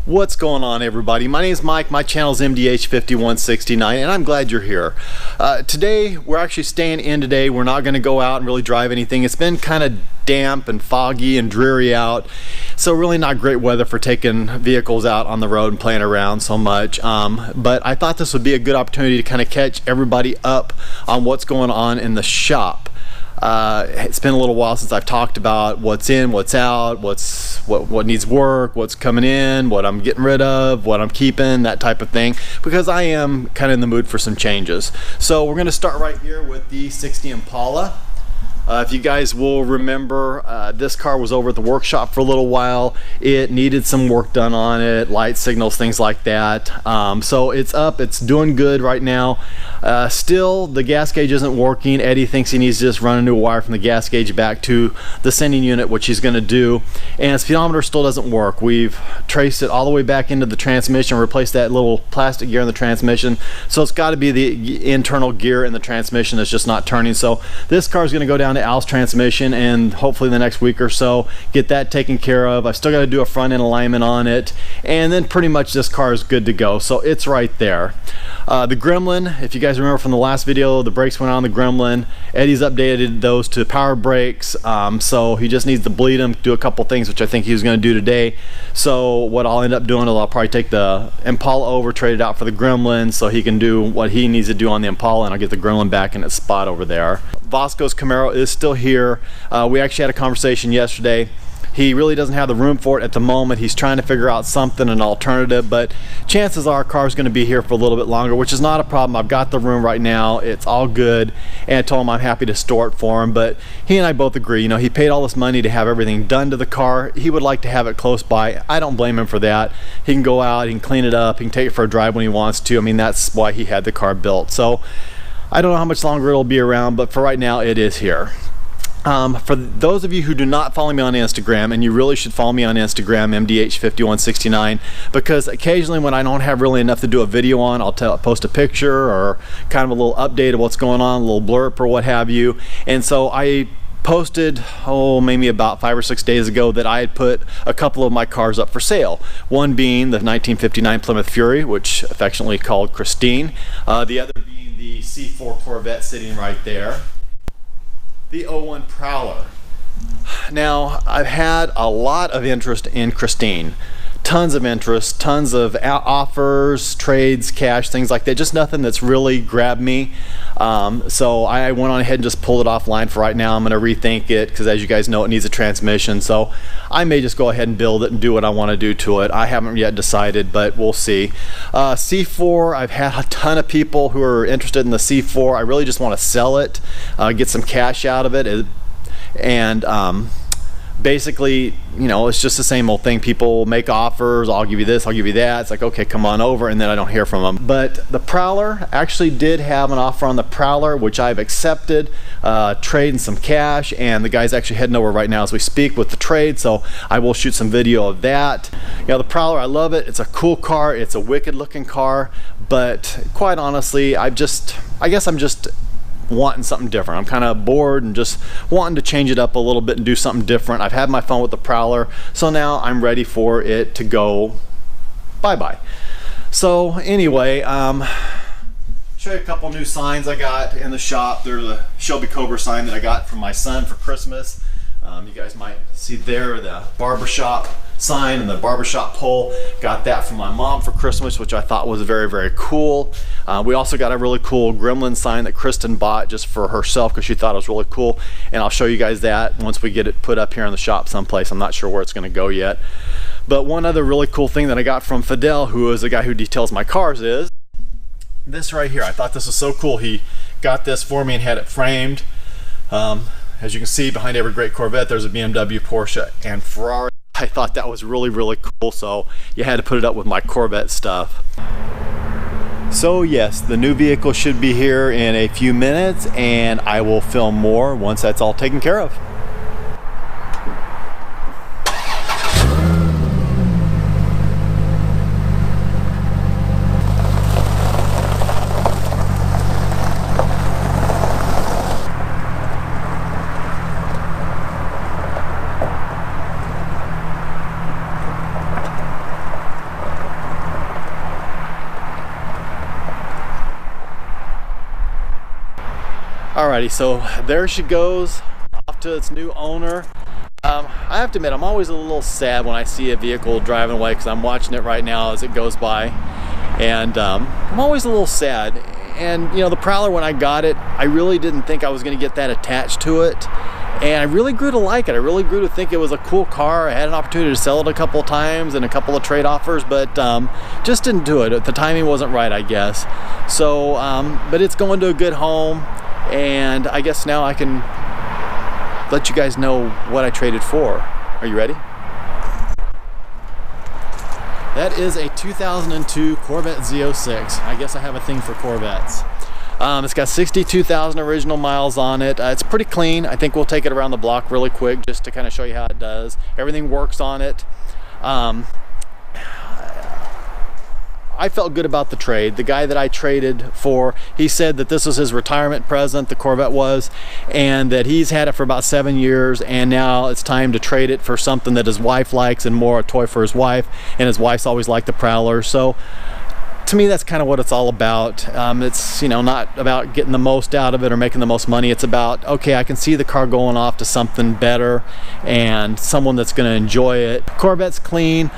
What's going on, everybody? My name is Mike, my channel is MDH5169, and I'm glad you're here. Today we're actually staying in today. We're not going to go out and really drive anything. It's been kind of damp and foggy and dreary out, so really not great weather for taking vehicles out on the road and playing around so much, but I thought this would be a good opportunity to kind of catch everybody up on what's going on in the shop. It's been a little while since I've talked about what's in, what's out, what needs work, what's coming in, what I'm getting rid of, what I'm keeping, that type of thing, because I am kind of in the mood for some changes. So we're going to start right here with the 60 Impala. If you guys will remember, this car was over at the workshop for a little while. It needed some work done on it, light signals, things like that. So it's up, it's doing good right now. Still, the gas gauge isn't working. Eddie thinks he needs to just run a new wire from the gas gauge back to the sending unit, which he's going to do. And speedometer still doesn't work. We've traced it all the way back into the transmission, replaced that little plastic gear in the transmission. So it's got to be the internal gear in the transmission that's just not turning. So this car is going to go down to Al's transmission, and hopefully the next week or so get that taken care of. I still got to do a front end alignment on it, and then pretty much this car is good to go. So it's right there. The Gremlin, if you guys remember from the last video, the brakes went on the Gremlin. Eddie's updated those to power brakes, so he just needs to bleed them, do a couple things, which I think he was going to do today. So what I'll end up doing is I'll probably take the Impala over, trade it out for the Gremlin, so he can do what he needs to do on the Impala, and I'll get the Gremlin back in its spot over there. Vasco's Camaro is still here. We actually had a conversation yesterday. He really doesn't have the room for it at the moment. He's trying to figure out something, an alternative, but chances are our car's going to be here for a little bit longer, which is not a problem. I've got the room right now. It's all good, and I told him I'm happy to store it for him. But he and I both agree, you know, he paid all this money to have everything done to the car. He would like to have it close by. I don't blame him for that. He can go out, he can clean it up, he can take it for a drive when he wants to. I mean, that's why he had the car built. So I don't know how much longer it'll be around, but for right now it is here. For those of you who do not follow me on Instagram, and you really should follow me on Instagram, MDH5169, because occasionally when I don't have really enough to do a video on, I'll post a picture or kind of a little update of what's going on, a little blurb or what have you. And so I posted, maybe about 5 or 6 days ago, that I had put a couple of my cars up for sale. One being the 1959 Plymouth Fury, which affectionately called Christine. The other being the C4 Corvette sitting right there. The 01 Prowler. Now, I've had a lot of interest in Christine. Tons of interest, tons of offers, trades, cash, things like that. Just nothing that's really grabbed me. So I went on ahead and just pulled it offline for right now. I'm going to rethink it because, as you guys know, it needs a transmission. So I may just go ahead and build it and do what I want to do to it. I haven't yet decided, but we'll see. C4, I've had a ton of people who are interested in the C4. I really just want to sell it, get some cash out of it, and basically, you know, it's just the same old thing. People make offers, I'll give you this, I'll give you that. It's like, okay, come on over, and then I don't hear from them. But the Prowler, actually did have an offer on the Prowler, which I've accepted, trading some cash, and the guy's actually heading over right now as we speak with the trade, so I will shoot some video of that. You know, the Prowler, I love it. It's a cool car, it's a wicked looking car, but quite honestly, I guess I'm just wanting something different. I'm kind of bored and just wanting to change it up a little bit and do something different. I've had my fun with the Prowler, so now I'm ready for it to go bye-bye. So anyway, show you a couple new signs I got in the shop. There's a Shelby Cobra sign that I got from my son for Christmas. You guys might see there the barbershop sign and the barbershop pole. Got that from my mom for Christmas, which I thought was very, very cool. We also got a really cool Gremlin sign that Kristen bought just for herself because she thought it was really cool, and I'll show you guys that once we get it put up here in the shop someplace. I'm not sure where it's going to go yet. But one other really cool thing that I got from Fidel, who is the guy who details my cars, is this right here. I thought this was so cool. He got this for me and had it framed. As you can see, behind every great Corvette there's a BMW, Porsche, and Ferrari. I thought that was really, really cool, so you had to put it up with my Corvette stuff. So yes, the new vehicle should be here in a few minutes, and I will film more once that's all taken care of. Alrighty, so there she goes off to its new owner. I have to admit, I'm always a little sad when I see a vehicle driving away, because I'm watching it right now as it goes by, and I'm always a little sad. And you know, the Prowler, when I got it, I really didn't think I was going to get that attached to it, and I really grew to like it. I really grew to think it was a cool car. I had an opportunity to sell it a couple of times and a couple of trade offers, but just didn't do it. The timing wasn't right, I guess. So, but it's going to a good home, and I guess now I can let you guys know what I traded for. Are you ready? That is a 2002 Corvette Z06. I guess I have a thing for Corvettes. It's got 62,000 original miles on it. It's pretty clean. I think we'll take it around the block really quick just to kind of show you how it does. Everything works on it. I felt good about the trade. The guy that I traded for, he said that this was his retirement present, the Corvette was, and that he's had it for about 7 years, and now it's time to trade it for something that his wife likes, and more a toy for his wife, and his wife's always liked the Prowler. So to me, that's kind of what it's all about. It's, you know, not about getting the most out of it or making the most money. It's about, okay, I can see the car going off to something better and someone that's going to enjoy it. Corvette's clean.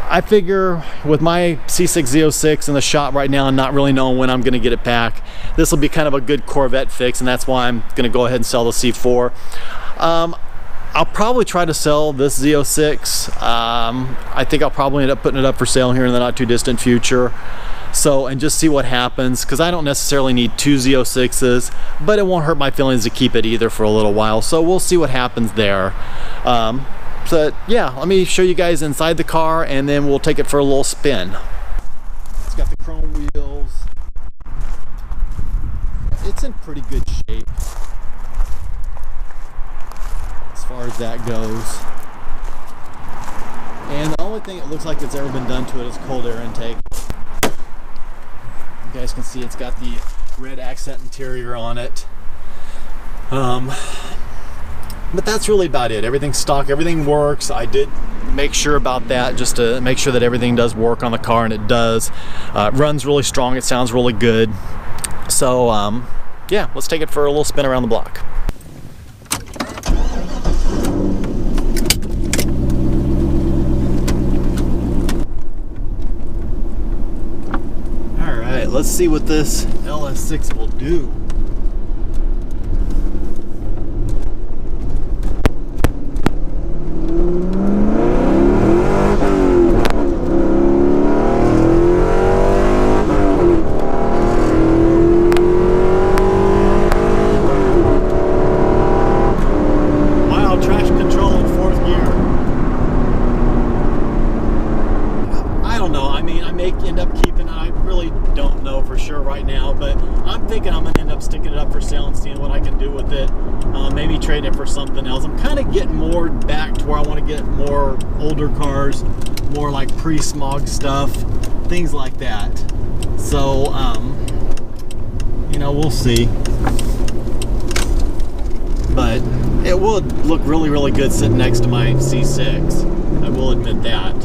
I figure with my C6 Z06 in the shop right now and not really knowing when I'm going to get it back, this will be kind of a good Corvette fix, and that's why I'm going to go ahead and sell the C4. I'll probably try to sell this Z06. I think I'll probably end up putting it up for sale here in the not too distant future. So, and just see what happens, because I don't necessarily need 2 Z06s, but it won't hurt my feelings to keep it either for a little while. So we'll see what happens there. But yeah, let me show you guys inside the car, and then we'll take it for a little spin. It's got the chrome wheels. It's in pretty good shape as far as that goes. And the only thing it looks like that's ever been done to it is cold air intake. You guys can see it's got the red accent interior on it. But that's really about it. Everything's stock, everything works. I did make sure about that just to make sure that everything does work on the car, and it does. It runs really strong, it sounds really good. So yeah, let's take it for a little spin around the block. All right, let's see what this LS6 will do. End up keeping it. I really don't know for sure right now, but I'm thinking I'm gonna end up sticking it up for sale and seeing what I can do with it. Maybe trade it for something else. I'm kind of getting more back to where I want to get more older cars, more like pre-smog stuff, things like that. So you know, we'll see, but it would look really, really good sitting next to my C6. I will admit that.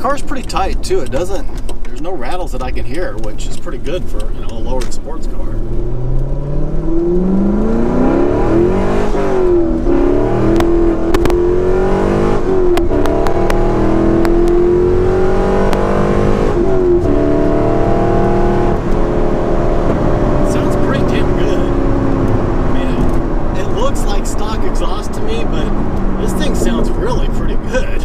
Car's pretty tight too. It doesn't, there's no rattles that I can hear, which is pretty good for, you know, a lowered sports car. Sounds pretty damn good. I mean, it looks like stock exhaust to me, but this thing sounds really pretty good.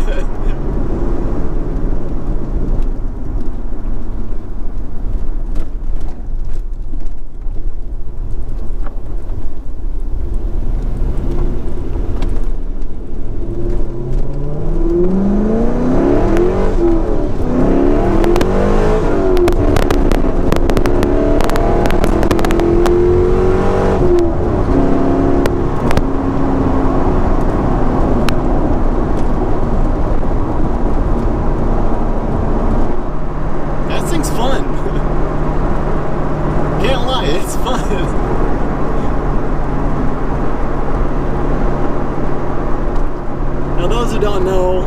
It's fun. Now those who don't know,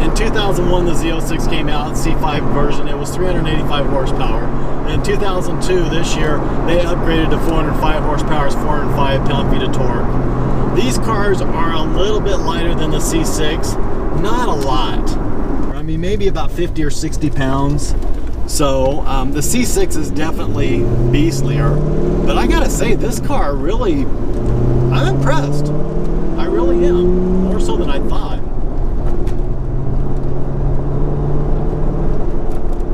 in 2001, the Z06 came out, C5 version. It was 385 horsepower. And in 2002, this year, they upgraded to 405 horsepower, 405 pound-feet of torque. These cars are a little bit lighter than the C6, not a lot. I mean, maybe about 50 or 60 pounds. So the C6 is definitely beastlier. But I gotta say, this car really, I'm impressed. I really am, more so than I thought.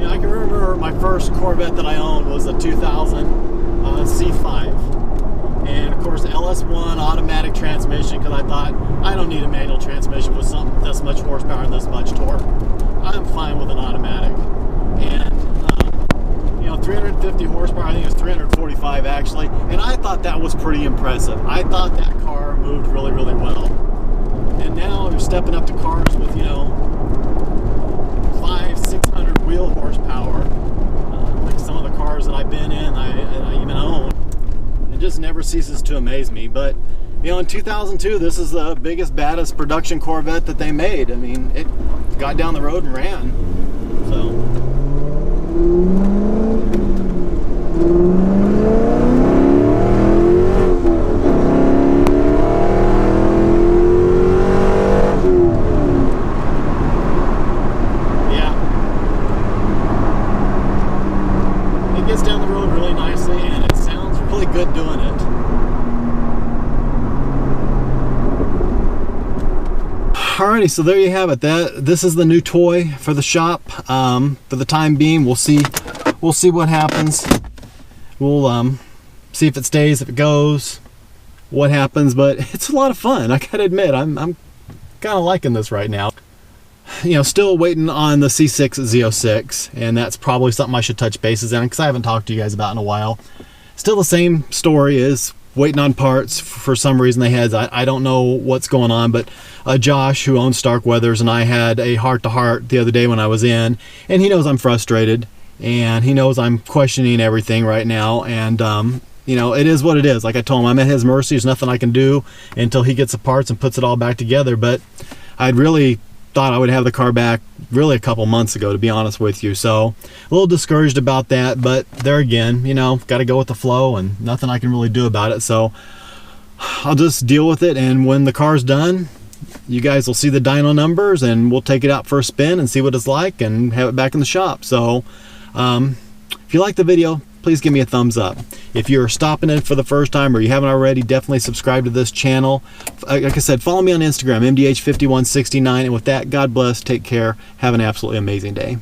Yeah, I can remember my first Corvette that I owned was a 2000 C5. And of course, LS1 automatic transmission, because I thought, I don't need a manual transmission with something this much horsepower and this much torque. I'm fine with an automatic. And, you know, 350 horsepower, I think it was 345 actually, and I thought that was pretty impressive. I thought that car moved really, really well. And now they're stepping up to cars with, you know, 500-600 wheel horsepower, like some of the cars that I've been in, I even own. It just never ceases to amaze me. But you know, in 2002, this is the biggest, baddest production Corvette that they made. I mean, it got down the road and ran. So. Down the road really nicely, and it sounds really good doing it. Alrighty, so there you have it. This is the new toy for the shop. For the time being, we'll see what happens. We'll see if it stays, if it goes, what happens. But it's a lot of fun. I gotta admit, I'm kind of liking this right now. You know, still waiting on the C6 Z06, and that's probably something I should touch bases on because I haven't talked to you guys about in a while. Still the same story, is waiting on parts. For some reason they had, I don't know what's going on, but Josh, who owns Stark Weathers, and I had a heart-to-heart the other day when I was in, and he knows I'm frustrated, and he knows I'm questioning everything right now, and you know, it is what it is. Like I told him, I'm at his mercy. There's nothing I can do until he gets the parts and puts it all back together. But I'd really thought I would have the car back really a couple months ago, to be honest with you. So a little discouraged about that, but there again, you know, got to go with the flow and nothing I can really do about it. So I'll just deal with it, and when the car's done, you guys will see the dyno numbers, and we'll take it out for a spin and see what it's like and have it back in the shop. So if you like the video, please give me a thumbs up. If you're stopping in for the first time or you haven't already, definitely subscribe to this channel. Like I said, follow me on Instagram, MDH5169. And with that, God bless, take care, have an absolutely amazing day.